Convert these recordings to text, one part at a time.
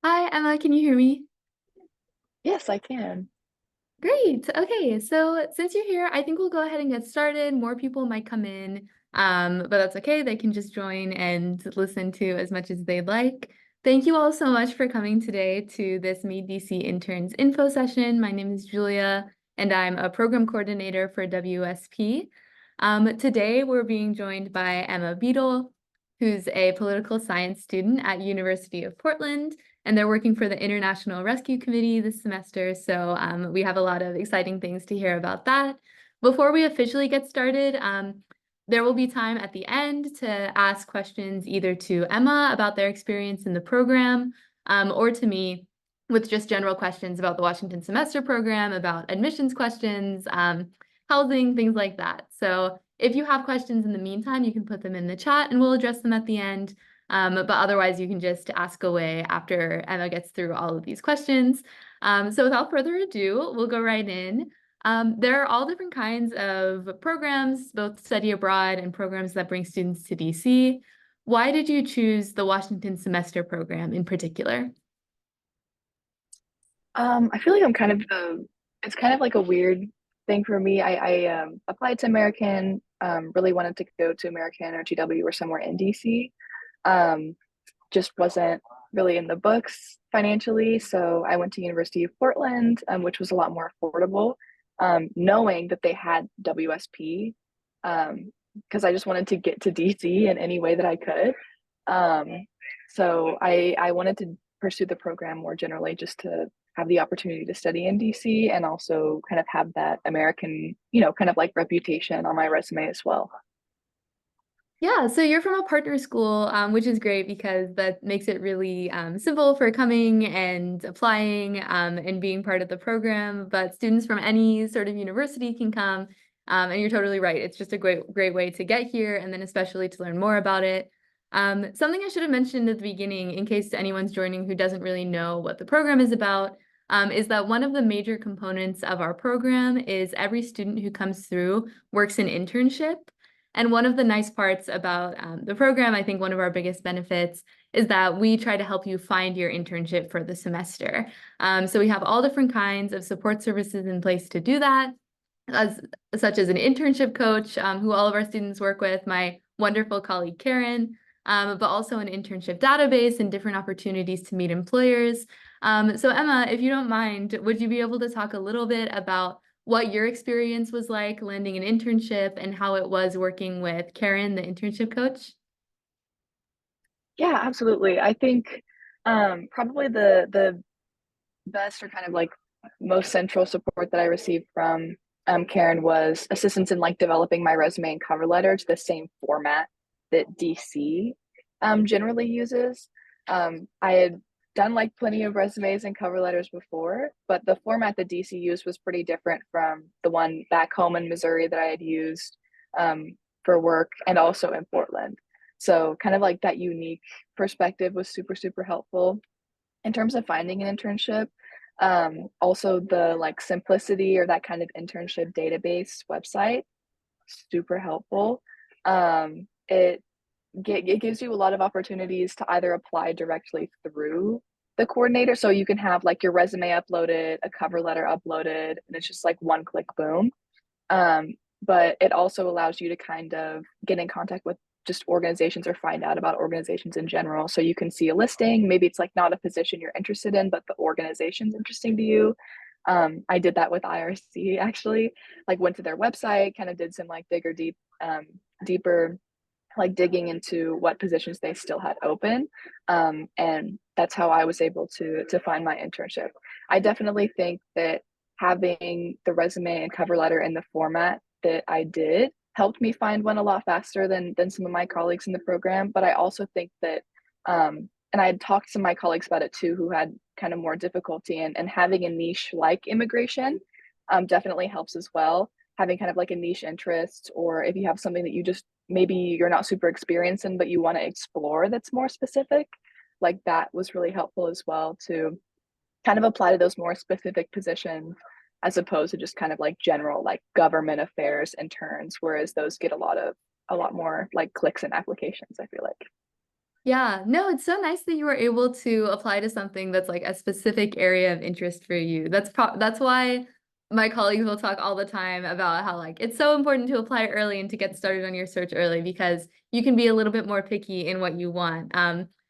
Hi, Emma, can you hear me? Yes, I can. Great. Okay, so since you're here, I think we'll go ahead and get started. More people might come in, but that's okay. They can just join and listen to as much as they'd like. Thank you all so much for coming today to this Meet DC Interns info session. My name is Julia, and I'm a program coordinator for WSP. Today, we're being joined by Emma Beadle, who's a political science student at University of Portland, and they're working for the International Rescue Committee this semester. So we have a lot of exciting things to hear about that. Before we officially get started, there will be time at the end to ask questions either to Emma about their experience in the program or to me with just general questions about the Washington semester program, about admissions questions, housing, things like that. So if you have questions in the meantime, you can put them in the chat and we'll address them at the end. But otherwise, you can just ask away after Emma gets through all of these questions. So without further ado, we'll go right in. There are all different kinds of programs, both study abroad and programs that bring students to DC. Why did you choose the Washington semester program in particular? I feel like it's kind of like a weird thing for me. I applied to American, really wanted to go to American or GW or somewhere in DC. Um, just wasn't really in the books financially, so I went to University of Portland, which was a lot more affordable, knowing that they had WSP, because I just wanted to get to DC in any way that I could. Um, so I wanted to pursue the program more generally just to have the opportunity to study in DC and also kind of have that American, kind of like reputation on my resume as well. Yeah, so you're from a partner school, which is great because that makes it really simple for coming and applying and being part of the program. But students from any sort of university can come, and you're totally right. It's just a great way to get here, and then especially to learn more about it. Something I should have mentioned at the beginning, in case anyone's joining who doesn't really know what the program is about, is that one of the major components of our program is every student who comes through works an internship. And one of the nice parts about the program, I think one of our biggest benefits is that we try to help you find your internship for the semester. So we have all different kinds of support services in place to do that, as, such as an internship coach, who all of our students work with, my wonderful colleague Karen, but also an internship database and different opportunities to meet employers. So Emma, if you don't mind, would you be able to talk a little bit about what your experience was like landing an internship and how it was working with Karen, the internship coach? Yeah, absolutely. I think probably the best or kind of like most central support that I received from Karen was assistance in like developing my resume and cover letter to the same format that DC generally uses. I had done like plenty of resumes and cover letters before, but the format that DC used was pretty different from the one back home in Missouri that I had used for work and also in Portland. So, kind of like that unique perspective was super helpful in terms of finding an internship. Also the like simplicity or that kind of internship database website, super helpful. It gives you a lot of opportunities to either apply directly through the coordinator, so you can have like your resume uploaded, a cover letter uploaded, and it's just like one click boom. Um, but it also allows you to kind of get in contact with just organizations or find out about organizations in general. So you can see a listing. Maybe it's like not a position you're interested in, but the organization's interesting to you. I did that with IRC actually. Like went to their website, kind of did some like deeper like digging into what positions they still had open, and that's how I was able to find my internship. I definitely think that having the resume and cover letter in the format that I did helped me find one a lot faster than some of my colleagues in the program. But I also think that, and I had talked to my colleagues about it too, who had kind of more difficulty, and having a niche like immigration definitely helps as well. Having kind of like a niche interest, or if you have something that you just maybe you're not super experienced in, but you want to explore that's more specific, like that was really helpful as well to kind of apply to those more specific positions as opposed to just kind of like general like government affairs interns, whereas those get a lot more like clicks and applications, I feel like. Yeah, no, it's so nice that you were able to apply to something that's like a specific area of interest for you. That's why my colleagues will talk all the time about how like it's so important to apply early and to get started on your search early because you can be a little bit more picky in what you want.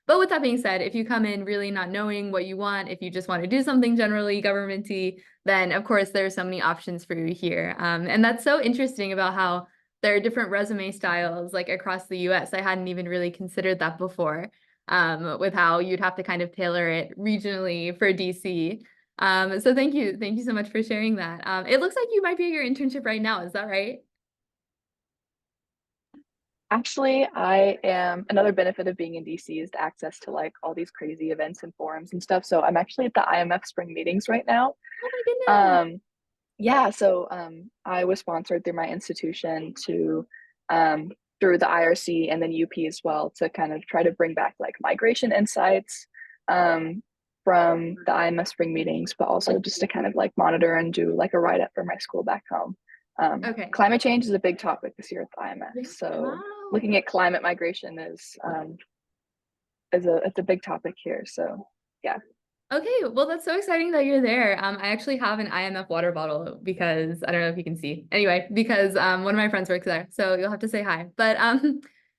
But with that being said, if you come in really not knowing what you want, if you just want to do something generally governmenty, then of course there's so many options for you here. And that's so interesting about how there are different resume styles like across the US. I hadn't even really considered that before, with how you'd have to kind of tailor it regionally for DC. So thank you so much for sharing that. It looks like you might be at your internship right now. Is that right? Actually, I am another benefit of being in DC is the access to like all these crazy events and forums and stuff. So I'm actually at the IMF spring meetings right now. Oh my goodness. Um, yeah, so I was sponsored through my institution to through the IRC and then UP as well to kind of try to bring back like migration insights um, from the IMF spring meetings, but also just to kind of like monitor and do like a write up for my school back home. Okay. Climate change is a big topic this year at the IMF, Yeah. so Wow. looking at climate migration is a it's a big topic here. So yeah. Okay, well, that's so exciting that you're there. I actually have an IMF water bottle because I don't know if you can see. Anyway, because one of my friends works there, so you'll have to say hi. But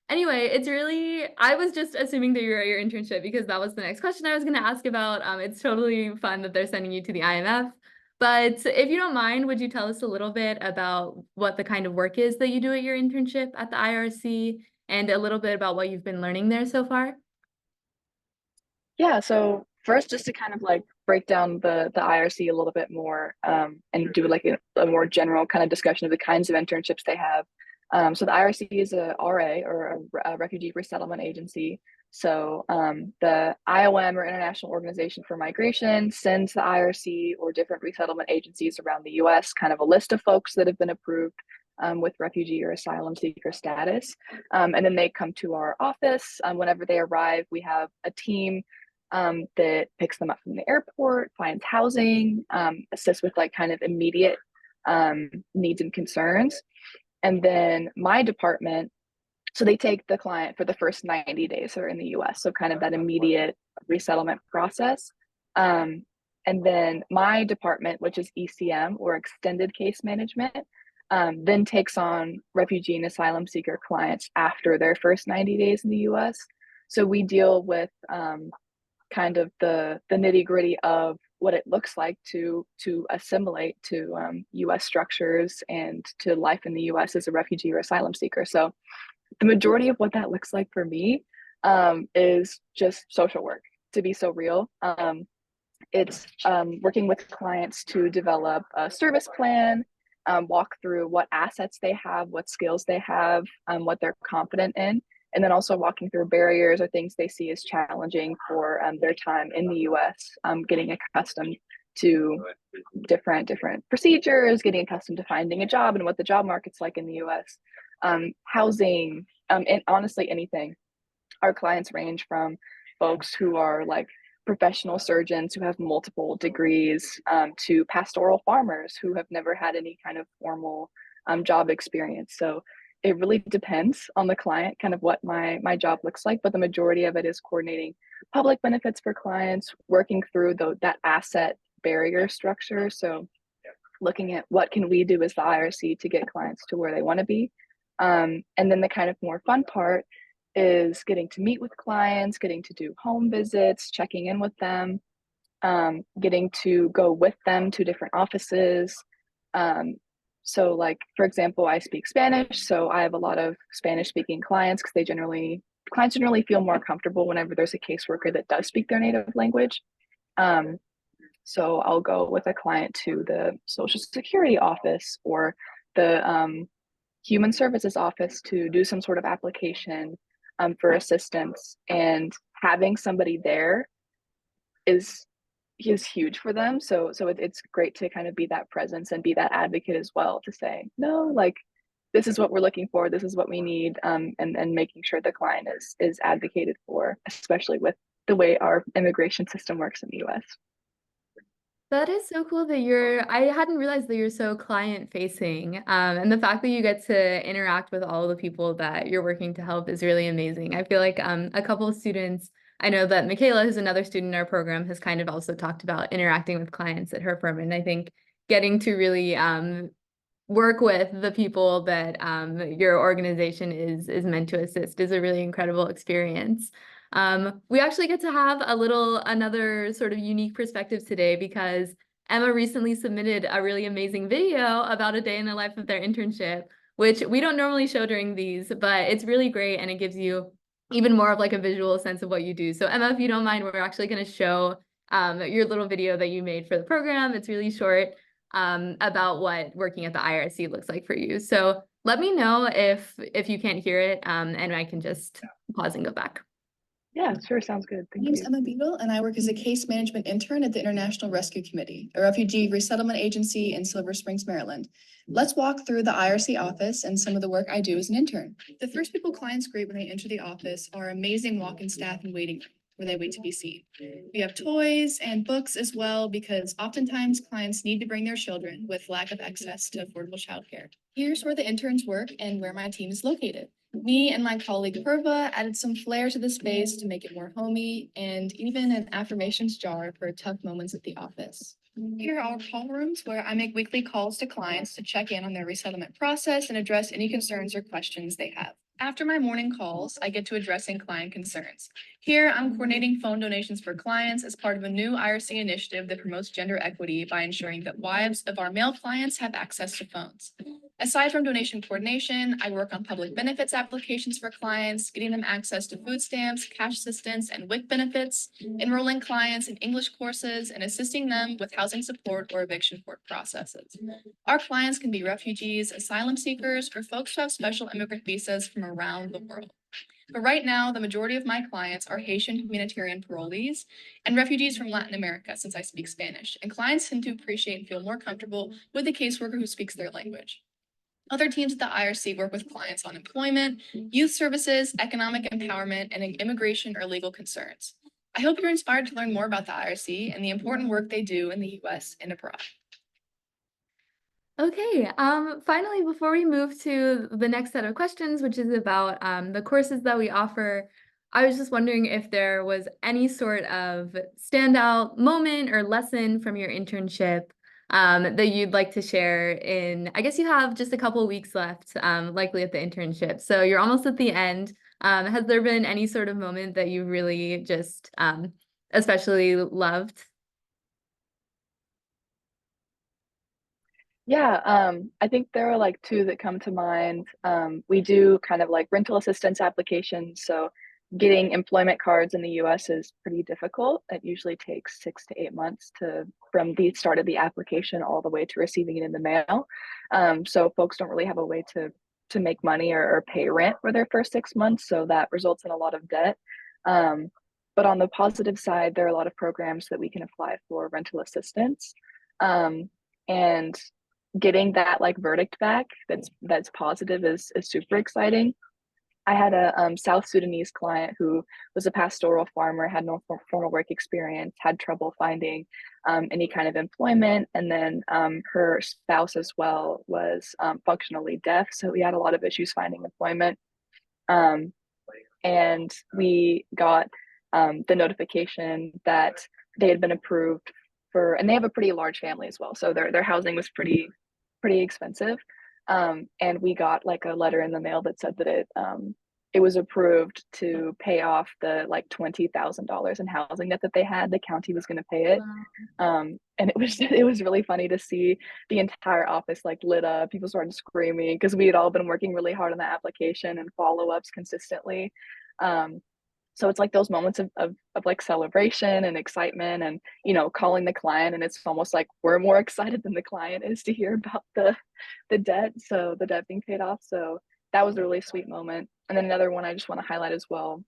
anyway, it's really I was just assuming that you're at your internship because that was the next question I was going to ask about. It's totally fun that they're sending you to the IMF. But if you don't mind, would you tell us a little bit about what the kind of work is that you do at your internship at the IRC and a little bit about what you've been learning there so far? Yeah, so first, just to kind of like break down the IRC a little bit more and do like a more general kind of discussion of the kinds of internships they have. So the IRC is a RA or a refugee resettlement agency. So the IOM or International Organization for Migration sends the IRC or different resettlement agencies around the US kind of a list of folks that have been approved with refugee or asylum seeker status. And then they come to our office. Whenever they arrive, we have a team that picks them up from the airport, finds housing, assists with like kind of immediate needs and concerns. And then my department, so they take the client for the first 90 days they're in the US. So kind of that immediate resettlement process. Um, and then my department, which is ECM or extended case management, then takes on refugee and asylum seeker clients after their first 90 days in the US. So we deal with kind of the nitty gritty of what it looks like to assimilate to U.S. structures and to life in the U.S. as a refugee or asylum seeker. So the majority of what that looks like for me is just social work. To be so real, it's working with clients to develop a service plan, walk through what assets they have, what skills they have, what they're confident in, and then also walking through barriers or things they see as challenging for their time in the U.S. Getting accustomed to different procedures, getting accustomed to finding a job and what the job market's like in the U.S. Housing, and honestly anything. Our clients range from folks who are like professional surgeons who have multiple degrees to pastoral farmers who have never had any kind of formal job experience. So it really depends on the client, kind of what my job looks like, but the majority of it is coordinating public benefits for clients, working through that asset barrier structure. So looking at what can we do as the IRC to get clients to where they want to be. And then the kind of more fun part is getting to meet with clients, getting to do home visits, checking in with them, getting to go with them to different offices. Um, so, like for example, I speak Spanish, so I have a lot of Spanish-speaking clients because clients generally feel more comfortable whenever there's a caseworker that does speak their native language. Um, so I'll go with a client to the Social Security office or the Human Services office to do some sort of application for assistance, and having somebody there is huge for them. So it's great to kind of be that presence and be that advocate as well to say no, like this is what we're looking for, this is what we need, and making sure the client is advocated for, especially with the way our immigration system works in the U.S. That is so cool that I hadn't realized that you're so client facing. And the fact that you get to interact with all the people that you're working to help is really amazing. I feel like a couple of students, I know that Michaela, who's another student in our program, has kind of also talked about interacting with clients at her firm. And I think getting to really work with the people that your organization is meant to assist is a really incredible experience. We actually get to have another sort of unique perspective today because Emma recently submitted a really amazing video about a day in the life of their internship, which we don't normally show during these, but it's really great and it gives you even more of like a visual sense of what you do. So Emma, if you don't mind, we're actually going to show your little video that you made for the program. It's really short about what working at the IRC looks like for you. So let me know if you can't hear it, and I can just pause and go back. Yeah, sure, sounds good. My Thank name is you. Emma Beadle, and I work as a case management intern at the International Rescue Committee, a refugee resettlement agency in Silver Springs, Maryland. Let's walk through the IRC office and some of the work I do as an intern. The first people clients greet when they enter the office are amazing walk-in staff and waiting room, where they wait to be seen. We have toys and books as well, because oftentimes clients need to bring their children with lack of access to affordable childcare. Here's where the interns work and where my team is located. Me and my colleague Purva added some flair to the space to make it more homey, and even an affirmations jar for tough moments at the office. Here are our call rooms where I make weekly calls to clients to check in on their resettlement process and address any concerns or questions they have. After my morning calls, I get to addressing client concerns. Here, I'm coordinating phone donations for clients as part of a new IRC initiative that promotes gender equity by ensuring that wives of our male clients have access to phones. Aside from donation coordination, I work on public benefits applications for clients, getting them access to food stamps, cash assistance, and WIC benefits, enrolling clients in English courses, and assisting them with housing support or eviction court processes. Our clients can be refugees, asylum seekers, or folks who have special immigrant visas from around the world. But right now, the majority of my clients are Haitian humanitarian parolees and refugees from Latin America, since I speak Spanish, and clients tend to appreciate and feel more comfortable with a caseworker who speaks their language. Other teams at the IRC work with clients on employment, youth services, economic empowerment, and immigration or legal concerns. I hope you're inspired to learn more about the IRC and the important work they do in the US and abroad. Okay, finally, before we move to the next set of questions, which is about the courses that we offer, I was just wondering if there was any sort of standout moment or lesson from your internship that you'd like to share I guess you have just a couple of weeks left, likely at the internship. So you're almost at the end. Has there been any sort of moment that you really just especially loved? Yeah, I think there are like two that come to mind. We do kind of like rental assistance applications. So getting employment cards in the US is pretty difficult. It usually takes 6 to 8 months from the start of the application all the way to receiving it in the mail. So folks don't really have a way to make money or pay rent for their first 6 months. So that results in a lot of debt. Um, but on the positive side, there are a lot of programs that we can apply for rental assistance. And getting that like verdict back that's positive is super exciting. I had a South Sudanese client who was a pastoral farmer, had no formal work experience, had trouble finding any kind of employment, and then her spouse as well was functionally deaf, so we had a lot of issues finding employment. Um, and we got the notification that they had been approved and they have a pretty large family as well, so their housing was pretty expensive. And we got like a letter in the mail that said that it was approved to pay off the like $20,000 in housing debt that they had. The county was going to pay it. Wow. And it was really funny to see the entire office like lit up. People started screaming because we had all been working really hard on the application and follow-ups consistently. Um, so it's like those moments of like celebration and excitement and calling the client, and it's almost like we're more excited than the client is to hear about the debt, so the debt being paid off. So that was a really sweet moment. And then another one I just want to highlight as well,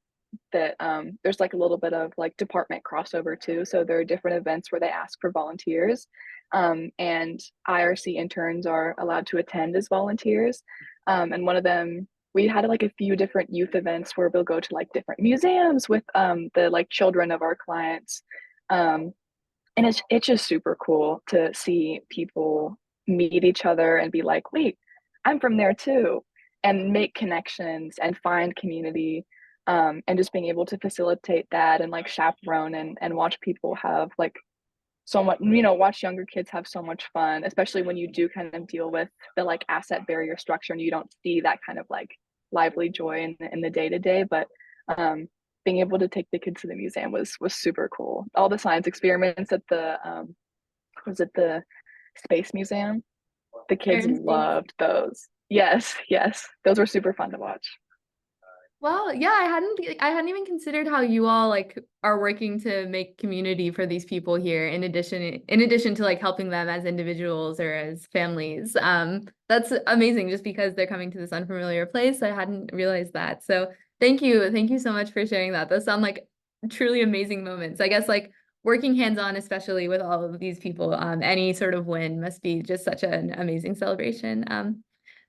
that there's like a little bit of like department crossover too. So there are different events where they ask for volunteers, and IRC interns are allowed to attend as volunteers. And one of them, we had like a few different youth events where we'll go to like different museums with the like children of our clients. And it's just super cool to see people meet each other and be like, wait, I'm from there too, and make connections and find community. And just being able to facilitate that and like chaperone and watch people have like so much, watch younger kids have so much fun, especially when you do kind of deal with the like asset barrier structure and you don't see that kind of like lively joy in the day to day. But being able to take the kids to the museum was super cool. All the science experiments at the was it the space museum? The kids Iron Space. loved those. Yes, yes, those were super fun to watch. Well, yeah, I hadn't even considered how you all like are working to make community for these people here in addition to like helping them as individuals or as families. That's amazing just because they're coming to this unfamiliar place. I hadn't realized that. So thank you. Thank you so much for sharing that. Those sound like truly amazing moments. I guess like working hands-on, especially with all of these people, any sort of win must be just such an amazing celebration.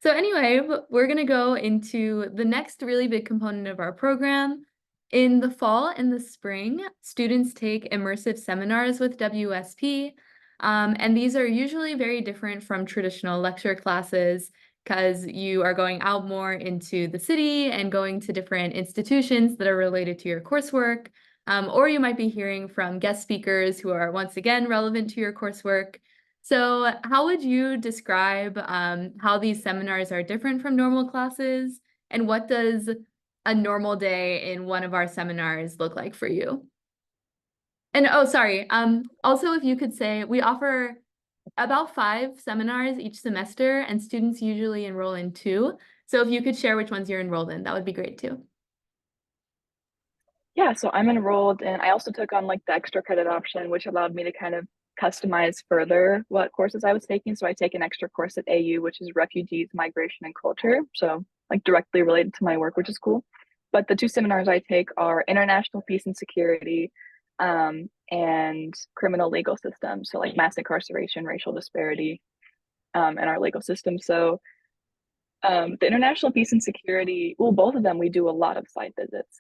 So anyway, we're going to go into the next really big component of our program. In the fall and the spring, students take immersive seminars with WSP, and these are usually very different from traditional lecture classes because you are going out more into the city and going to different institutions that are related to your coursework, or you might be hearing from guest speakers who are once again relevant to your coursework. So how would you describe how these seminars are different from normal classes? And what does a normal day in one of our seminars look like for you? And oh, sorry. Also, if you could say, we offer about 5 seminars each semester, and students usually enroll in 2. So if you could share which ones you're enrolled in, that would be great too. Yeah, so I'm enrolled and I also took on like the extra credit option, which allowed me to kind of customize further what courses I was taking. So I take an extra course at AU, which is Refugees, Migration, and Culture. So like directly related to my work, which is cool. But the 2 seminars I take are International Peace and Security, and Criminal Legal System. So like mass incarceration, racial disparity, in our legal system. So the International Peace and Security, well, both of them, we do a lot of site visits.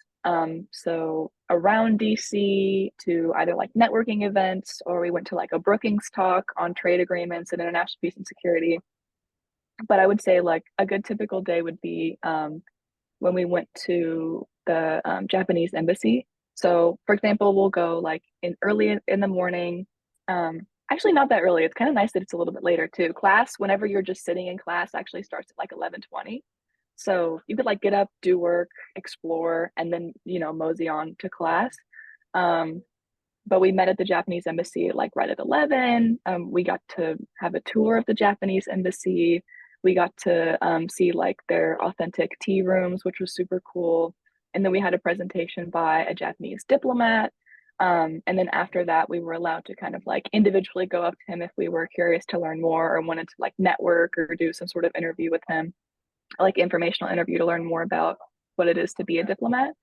So around DC to either like networking events, or we went to like a Brookings talk on trade agreements and international peace and security. But I would say like a good typical day would be when we went to the Japanese embassy. So for example, we'll go like in early in the morning. Actually not that early. It's kind of nice that it's a little bit later too. Class, whenever you're just sitting in class, actually starts at like 11:20. So you could like get up, do work, explore, and then, mosey on to class. Um, but we met at the Japanese embassy like right at 11. We got to have a tour of the Japanese embassy. We got to see like their authentic tea rooms, which was super cool. And then we had a presentation by a Japanese diplomat. And then after that, we were allowed to kind of like individually go up to him if we were curious to learn more or wanted to like network or do some sort of interview with him, like informational interview to learn more about what it is to be a diplomat.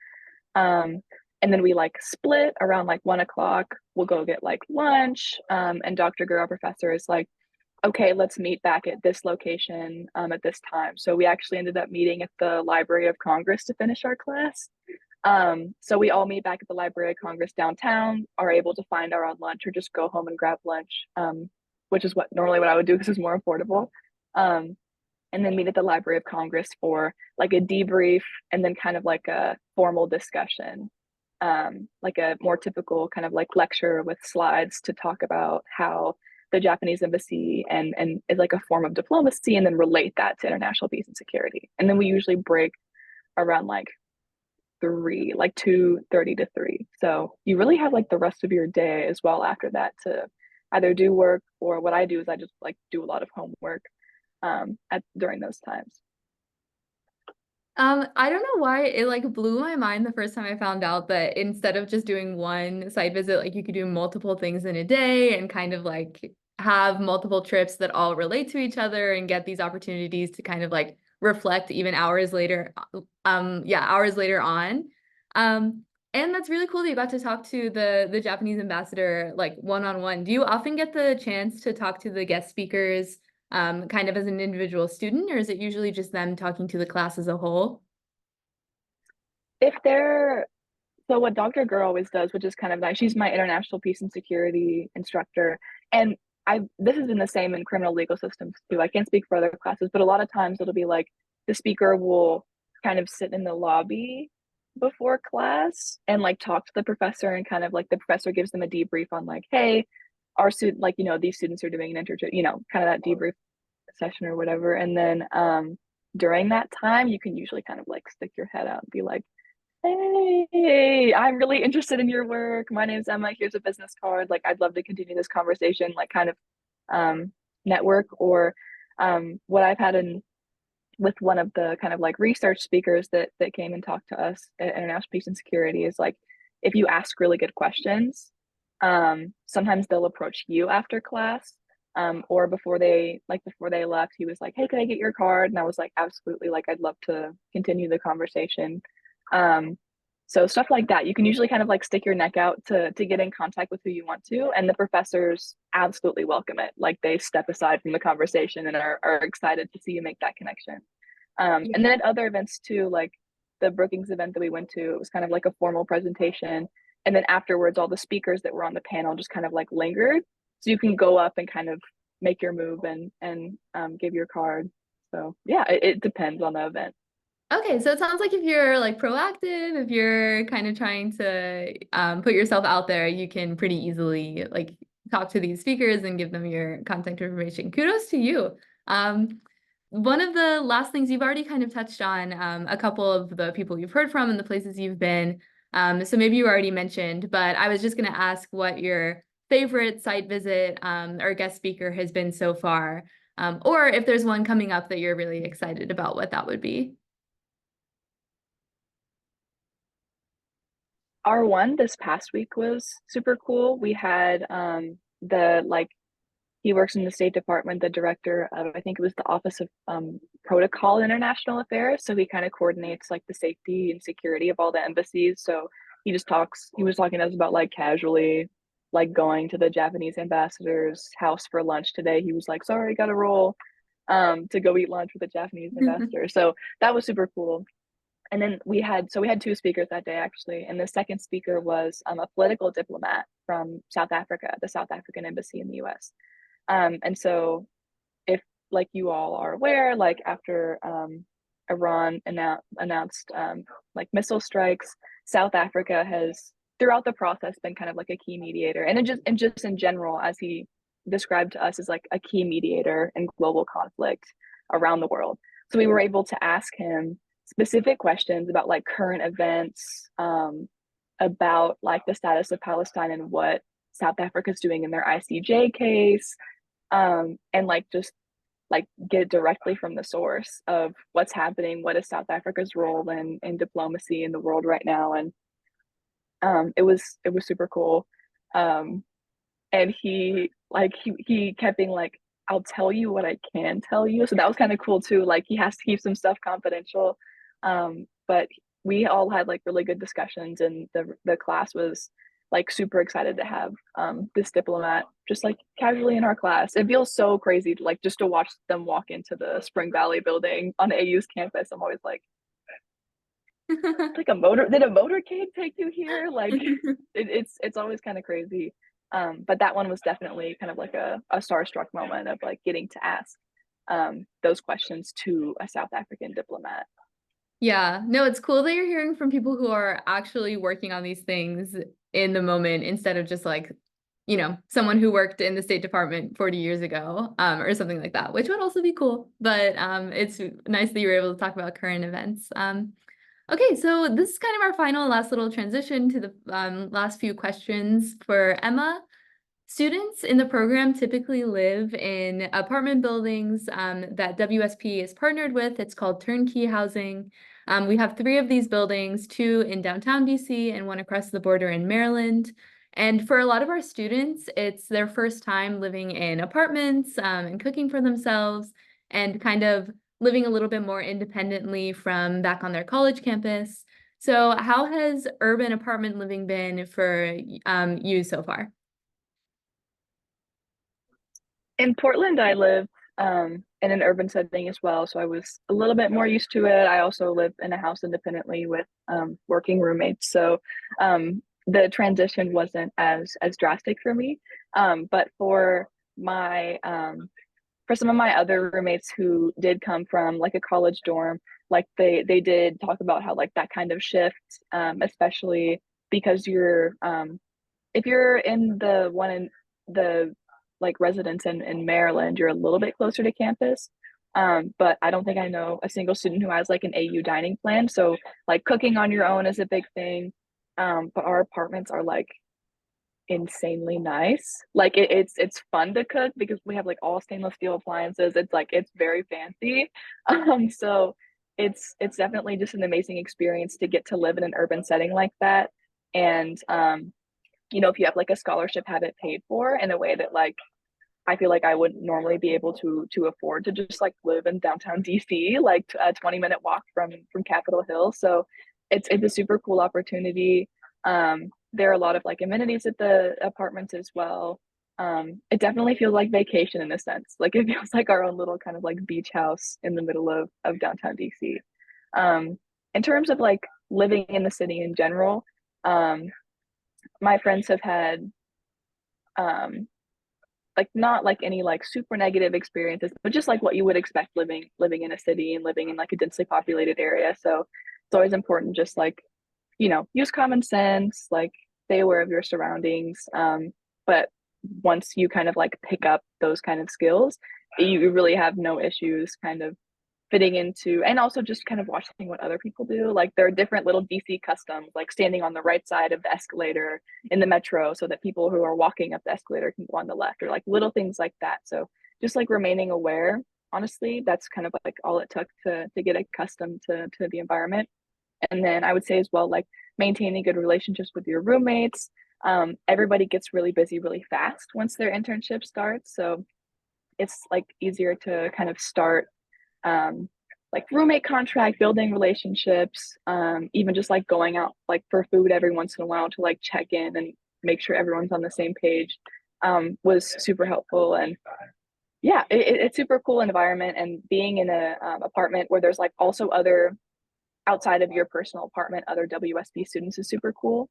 And then we like split around like 1 o'clock. We'll go get like lunch. And Dr. Guru, our professor, is like, okay, let's meet back at this location at this time. So we actually ended up meeting at the Library of Congress to finish our class. So we all meet back at the Library of Congress downtown, are able to find our own lunch or just go home and grab lunch, which is what I would do because it's more affordable. And then meet at the Library of Congress for like a debrief and then kind of like a formal discussion, like a more typical kind of like lecture with slides to talk about how the Japanese embassy and is like a form of diplomacy, and then relate that to international peace and security. And then we usually break around like 3, like 2:30 to 3. So you really have like the rest of your day as well after that to either do work, or what I do is I just like do a lot of homework during those times. I don't know why it like blew my mind the first time I found out that instead of just doing one site visit, like you could do multiple things in a day and kind of like have multiple trips that all relate to each other and get these opportunities to kind of like reflect even hours later, hours later on. And that's really cool that you got to talk to the Japanese ambassador like one-on-one. Do you often get the chance to talk to the guest speakers kind of as an individual student, or is it usually just them talking to the class as a whole? If they're So what Dr. Gurr always does, which is kind of nice, she's my international peace and security instructor. And this has been the same in criminal legal systems too. I can't speak for other classes, but a lot of times it'll be like the speaker will kind of sit in the lobby before class and like talk to the professor, and kind of like the professor gives them a debrief on like, hey, our student, like, these students are doing an internship, kind of that debrief session or whatever. And then during that time, you can usually kind of like stick your head out and be like, hey, I'm really interested in your work. My name's Emma. Here's a business card. Like, I'd love to continue this conversation, like kind of network. Or what I've had in with one of the kind of like research speakers that came and talked to us at International Peace and Security is like, if you ask really good questions, sometimes they'll approach you after class. Or before they left, he was like, hey, can I get your card? And I was like, absolutely, like, I'd love to continue the conversation. So stuff like that, you can usually kind of like stick your neck out to get in contact with who you want to, and the professors absolutely welcome it. Like, they step aside from the conversation and are excited to see you make that connection. And then at other events too, like the Brookings event that we went to, it was kind of like a formal presentation, and then afterwards all the speakers that were on the panel just kind of like lingered, so you can go up and kind of make your move and give your card. So yeah, it depends on the event. Okay, so it sounds like if you're like proactive, if you're kind of trying to put yourself out there, you can pretty easily like talk to these speakers and give them your contact information. Kudos to you. One of the last things you've already kind of touched on, a couple of the people you've heard from and the places you've been. So maybe you already mentioned, but I was just going to ask what your favorite site visit or guest speaker has been so far, or if there's one coming up that you're really excited about, what that would be. Our one this past week was super cool. We had he works in the State Department, the director of, I think it was the Office of Protocol International Affairs. So he kind of coordinates like the safety and security of all the embassies. So he was talking to us about like casually like going to the Japanese ambassador's house for lunch today. He was like, sorry, got to roll to go eat lunch with the Japanese ambassador. So that was super cool. And then we had two speakers that day actually, and the second speaker was a political diplomat from South Africa, the South African embassy in the U.S. And so, if like you all are aware, like after Iran announced like missile strikes, South Africa has throughout the process been kind of like a key mediator, and just in general, as he described to us, as like a key mediator in global conflict around the world. So we were able to ask him specific questions about like current events, about like the status of Palestine and what South Africa's doing in their ICJ case, and like just like get directly from the source of what's happening, what is South Africa's role in diplomacy in the world right now. And it was super cool. And he kept being like, I'll tell you what I can tell you. So that was kind of cool too. Like, he has to keep some stuff confidential. But we all had like really good discussions, and the class was like super excited to have this diplomat just like casually in our class. It feels so crazy to like just to watch them walk into the Spring Valley building on AU's campus. I'm always like did a motorcade take you here? Like it's always kind of crazy. But that one was definitely kind of like a starstruck moment of like getting to ask those questions to a South African diplomat. Yeah, no, it's cool that you're hearing from people who are actually working on these things in the moment instead of just like, someone who worked in the State Department 40 years ago, or something like that, which would also be cool. But it's nice that you were able to talk about current events. Okay, so this is kind of our last little transition to the last few questions for Emma. Students in the program typically live in apartment buildings that WSP is partnered with. It's called turnkey housing. We have 3 of these buildings, 2 in downtown DC and 1 across the border in Maryland. And for a lot of our students, it's their first time living in apartments and cooking for themselves and kind of living a little bit more independently from back on their college campus. So how has urban apartment living been for you so far? In Portland, I lived in in an urban setting as well, so I was a little bit more used to it. I also live in a house independently with working roommates, so the transition wasn't as drastic for me. But my for some of my other roommates who did come from like a college dorm, like they did talk about how like that kind of shift, especially because if you're in the one in the like residence in Maryland, you're a little bit closer to campus. But I don't think I know a single student who has like an AU dining plan. So like cooking on your own is a big thing. But our apartments are like insanely nice. Like it's fun to cook because we have like all stainless steel appliances. It's like it's very fancy. So it's definitely just an amazing experience to get to live in an urban setting like that. And you know, if you have like a scholarship, have it paid for in a way that like I feel like I wouldn't normally be able to afford to just like live in downtown DC, like a 20-minute walk from Capitol Hill. So it's a super cool opportunity. There are a lot of like amenities at the apartments as well. It definitely feels like vacation in a sense. Like it feels like our own little kind of like beach house in the middle of downtown DC. In terms of like living in the city in general, my friends have had like not like any like super negative experiences, but just like what you would expect living in a city and living in like a densely populated area. So it's always important just like, you know, use common sense, like stay aware of your surroundings. But once you kind of like pick up those kind of skills, you really have no issues kind of fitting into, and also just kind of watching what other people do. Like there are different little DC customs, like standing on the right side of the escalator in the metro so that people who are walking up the escalator can go on the left, or like little things like that. So just like remaining aware, honestly, that's kind of like all it took to get accustomed to the environment. And then I would say as well, like maintaining good relationships with your roommates. Everybody gets really busy really fast once their internship starts. So it's like easier to kind of start like roommate contract, building relationships, even just like going out like for food every once in a while to like check in and make sure everyone's on the same page, was super helpful. And yeah, it's super cool environment, and being in a apartment where there's like also other outside of your personal apartment, other WSP students is super cool.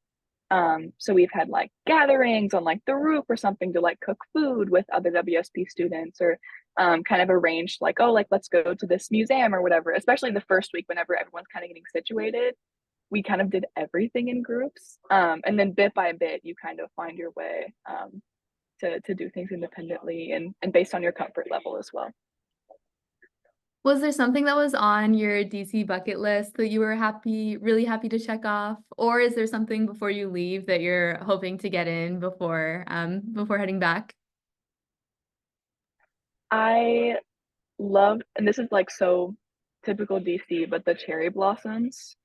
So we've had like gatherings on like the roof or something to like cook food with other WSP students, or kind of arranged like, oh, like let's go to this museum or whatever, especially the first week whenever everyone's kind of getting situated. We kind of did everything in groups. And then bit by bit, you kind of find your way to do things independently and based on your comfort level as well. Was there something that was on your DC bucket list that you were really happy to check off? Or is there something before you leave that you're hoping to get in before heading back? I loved, and this is like so typical DC, but the cherry blossoms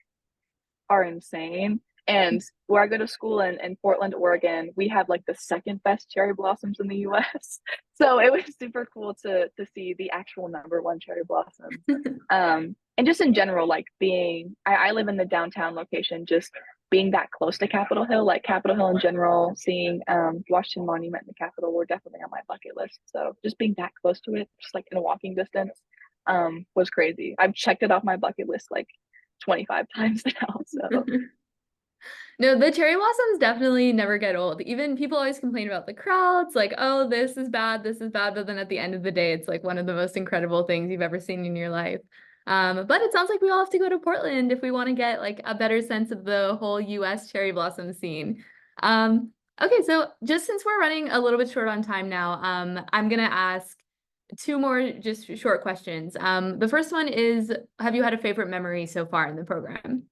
are insane. And where I go to school in Portland, Oregon, we have like the second best cherry blossoms in the US. So it was super cool to see the actual number one cherry blossom. And just in general, like I live in the downtown location, just being that close to Capitol Hill, like Capitol Hill in general, seeing Washington Monument and the Capitol were definitely on my bucket list. So just being that close to it, just like in a walking distance, was crazy. I've checked it off my bucket list like 25 times now. So No, the cherry blossoms definitely never get old. Even people always complain about the crowds, like, oh, this is bad, but then at the end of the day, it's like one of the most incredible things you've ever seen in your life. But it sounds like we all have to go to Portland if we want to get like a better sense of the whole US cherry blossom scene. Okay, so just since we're running a little bit short on time now, I'm gonna ask two more just short questions. The first one is, have you had a favorite memory so far in the program?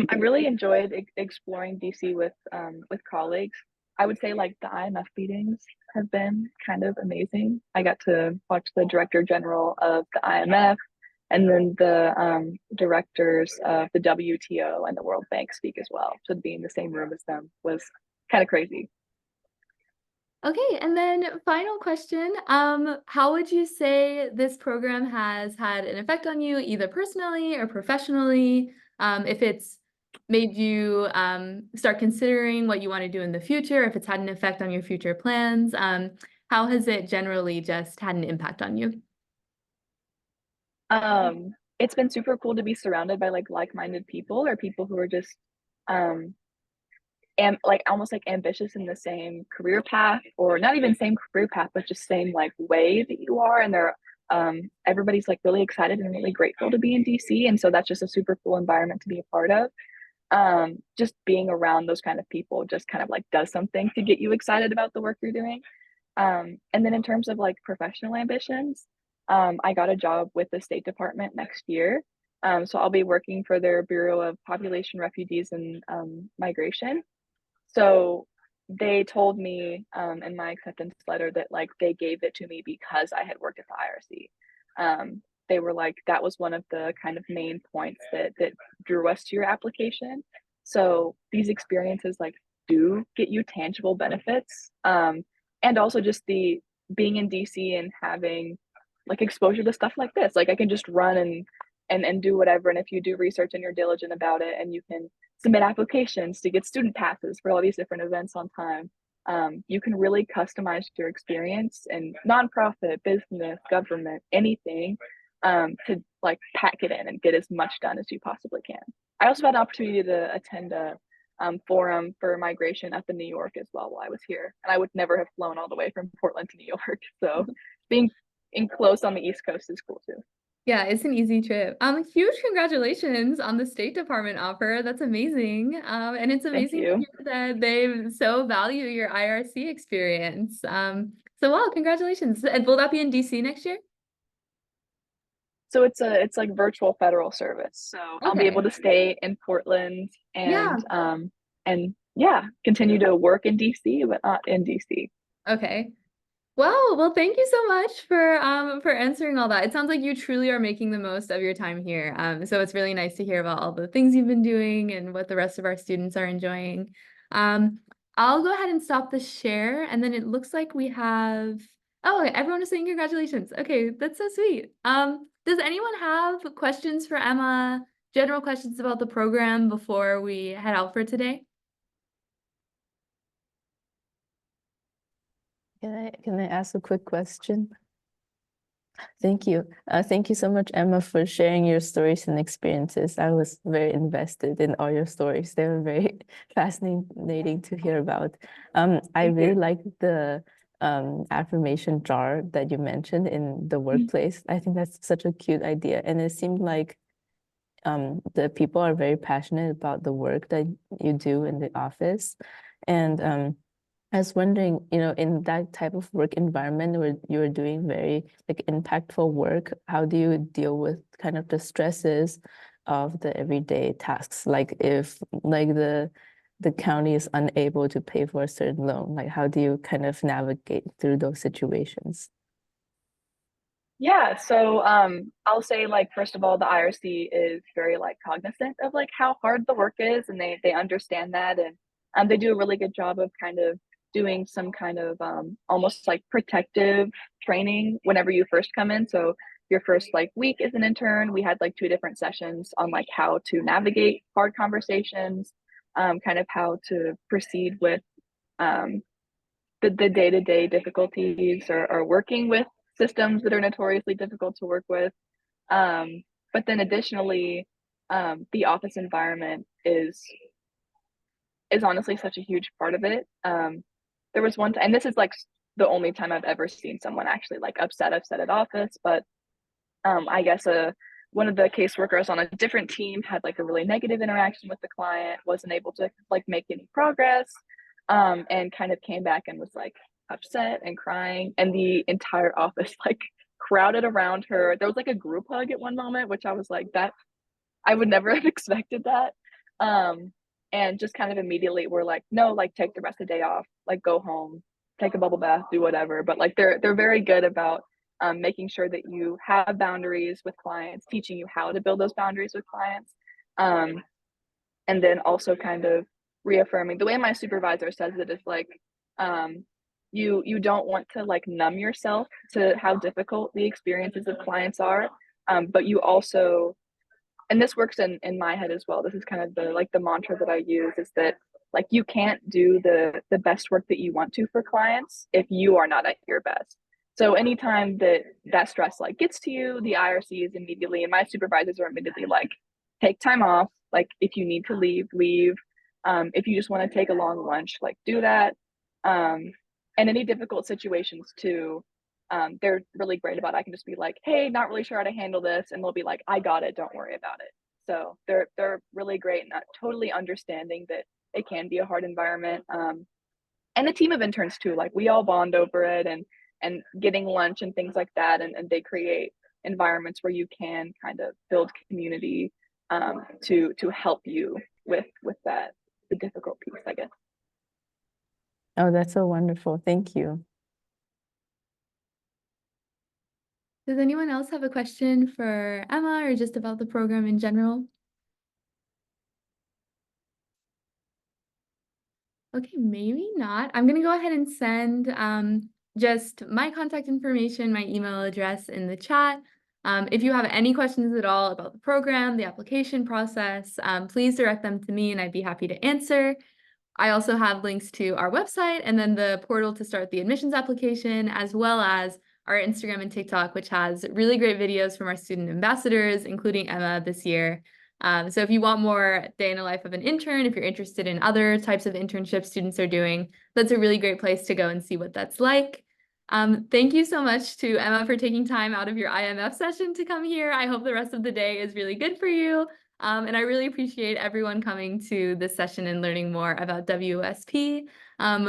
I really enjoyed exploring DC with colleagues. I would say like the IMF meetings have been kind of amazing. I got to watch the director general of the IMF and then the directors of the WTO and the World Bank speak as well. So being in the same room as them was kind of crazy. Okay, and then final question. How would you say this program has had an effect on you, either personally or professionally? If it's made you start considering what you want to do in the future, if it's had an effect on your future plans? How has it generally just had an impact on you? It's been super cool to be surrounded by like-minded people, or people who are just um and like almost like ambitious in the same career path, or not even same career path, but just same like way that you are. And they're everybody's like really excited and really grateful to be in DC. And so that's just a super cool environment to be a part of. Just being around those kind of people just kind of like does something to get you excited about the work you're doing. And then in terms of like professional ambitions, I got a job with the State Department next year. So I'll be working for their Bureau of Population, Refugees, and Migration. So they told me in my acceptance letter that like they gave it to me because I had worked at the IRC. They were like, that was one of the kind of main points that drew us to your application. So these experiences like do get you tangible benefits. And also just the being in DC and having like exposure to stuff like this. Like I can just run and do whatever. And if you do research and you're diligent about it, and you can submit applications to get student passes for all these different events on time, you can really customize your experience in nonprofit, business, government, anything, to like pack it in and get as much done as you possibly can. I also had an opportunity to attend a forum for migration up in New York as well while I was here, and I would never have flown all the way from Portland to New York. So being in close on the East Coast is cool too. Yeah, it's an easy trip. Huge congratulations on the State Department offer. That's amazing. And it's Thank amazing to you. hear that they so value your IRC experience. So wow, congratulations. And will that be in DC next year? So it's like virtual federal service. So I'll be able Okay. to stay in Portland Yeah. and yeah, continue to work in DC, but not in DC. Okay. Well, thank you so much for answering all that. It sounds like you truly are making the most of your time here. So it's really nice to hear about all the things you've been doing and what the rest of our students are enjoying. Um, I'll go ahead and stop the share, and then it looks like we have, oh, okay, everyone is saying congratulations. Okay, that's so sweet. Does anyone have questions for Emma? General questions about the program before we head out for today? Can I ask a quick question? Thank you. Thank you so much, Emma, for sharing your stories and experiences. I was very invested in all your stories. They were very fascinating to hear about. I really like the affirmation jar that you mentioned in the workplace. I think that's such a cute idea. And it seemed like the people are very passionate about the work that you do in the office. And I was wondering, in that type of work environment where you're doing very like impactful work, how do you deal with kind of the stresses of the everyday tasks? Like if like the county is unable to pay for a certain loan, like how do you kind of navigate through those situations? Yeah, so I'll say like first of all, the IRC is very like cognizant of like how hard the work is, and they understand that, and they do a really good job of kind of doing some kind of almost like protective training whenever you first come in. So your first like week as an intern, we had like two different sessions on like how to navigate hard conversations, kind of how to proceed with um, the day-to-day difficulties, or working with systems that are notoriously difficult to work with. But then additionally, the office environment is honestly such a huge part of it. There was one time, and this is like the only time I've ever seen someone actually like upset at office, but I guess one of the caseworkers on a different team had like a really negative interaction with the client, wasn't able to like make any progress, and kind of came back and was like upset and crying, and the entire office like crowded around her. There was like a group hug at one moment, which I was like, that I would never have expected that. And just kind of immediately we're like, no, like take the rest of the day off, like go home, take a bubble bath, do whatever. But like they're very good about making sure that you have boundaries with clients, teaching you how to build those boundaries with clients, um, and then also kind of reaffirming. The way my supervisor says it is like, you don't want to like numb yourself to how difficult the experiences of clients are, but you also and this works in my head as well. This is kind of the mantra that I use, is that like you can't do the best work that you want to for clients if you are not at your best. So anytime that stress like gets to you, the IRC is immediately, and my supervisors are immediately like, take time off. Like if you need to leave, leave. If you just want to take a long lunch, like do that. And any difficult situations too, they're really great about it. I can just be like, hey, not really sure how to handle this, and they'll be like, I got it, don't worry about it. So they're really great and not totally understanding that it can be a hard environment. And a team of interns too, like we all bond over it, and getting lunch and things like that, and they create environments where you can kind of build community to help you with that, the difficult piece, I guess. Oh, that's so wonderful. Thank you. Does anyone else have a question for Emma or just about the program in general? Okay, maybe not. I'm gonna go ahead and send just my contact information, my email address in the chat. If you have any questions at all about the program, the application process, please direct them to me and I'd be happy to answer. I also have links to our website and then the portal to start the admissions application, as well as our Instagram and TikTok, which has really great videos from our student ambassadors, including Emma this year. So if you want more day in the life of an intern, if you're interested in other types of internships students are doing, that's a really great place to go and see what that's like. Thank you so much to Emma for taking time out of your IMF session to come here. I hope the rest of the day is really good for you. And I really appreciate everyone coming to this session and learning more about WSP.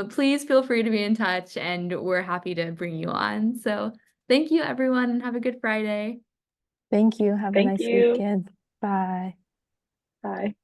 Please feel free to be in touch and we're happy to bring you on. So thank you, everyone, and have a good Friday. Thank you. Have a Thank nice you. weekend. Bye. Bye.